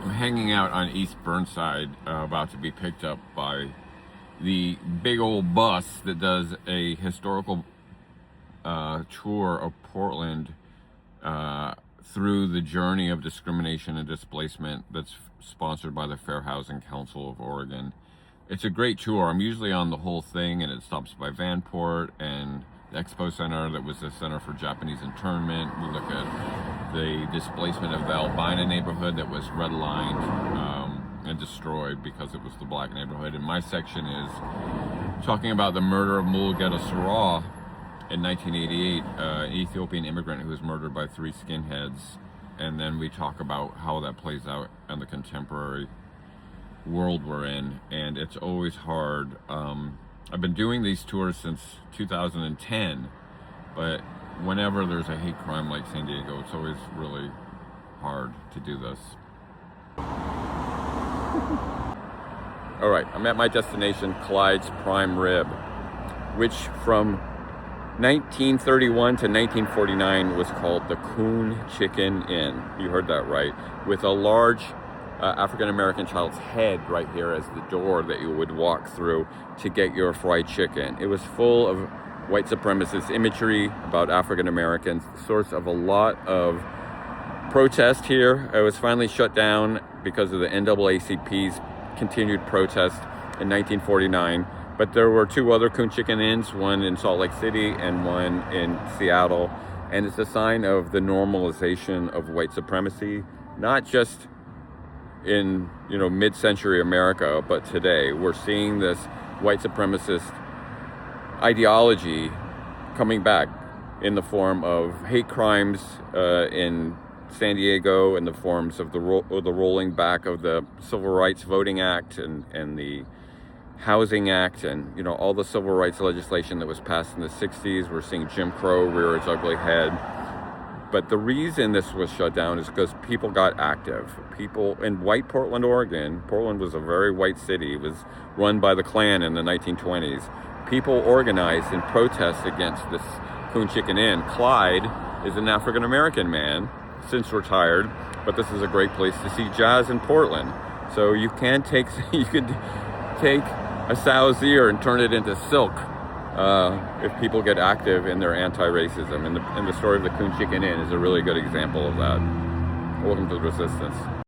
I'm hanging out on East Burnside, about to be picked up by the big old bus that does a historical tour of Portland through the journey of discrimination and displacement that's sponsored by the Fair Housing Council of Oregon. It's a great tour. I'm usually on the whole thing, and it stops by Vanport and the Expo Center that was the Center for Japanese Internment. We look at the displacement of the Albina neighborhood that was redlined and destroyed because it was the black neighborhood. And my section is talking about the murder of Mulugeta Seraw in 1988, an Ethiopian immigrant who was murdered by 3 skinheads. And then we talk about how that plays out in the contemporary world we're in. And it's always hard. I've been doing these tours since 2010, but whenever there's a hate crime like San Diego, it's always really hard to do this. All right, I'm at my destination, Clyde's Prime Rib, which from 1931 to 1949 was called the Coon Chicken Inn. You heard that right. With a large African-American child's head right here as the door that you would walk through to get your fried chicken. It was full of white supremacist imagery about African-Americans, the source of a lot of protest here. It was finally shut down because of the NAACP's continued protest in 1949. But there were 2 other Coon Chicken Inns, one in Salt Lake City and one in Seattle. And it's a sign of the normalization of white supremacy, not just in mid-century America, but today we're seeing this white supremacist ideology coming back in the form of hate crimes in San Diego, in the forms of the rolling back of the Civil Rights Voting Act and the Housing Act, and all the civil rights legislation that was passed in the 60s. We're seeing Jim Crow rear its ugly head. But the reason this was shut down is because people got active. People in white Portland, Oregon, Portland was a very white city. It was run by the Klan in the 1920s. People organized in protest against this Coon Chicken Inn. Clyde is an African-American man, since retired, but this is a great place to see jazz in Portland. So you could take a sow's ear and turn it into silk. If people get active in their anti-racism. And the story of the Coon Chicken Inn is a really good example of that. Welcome to the Resistance.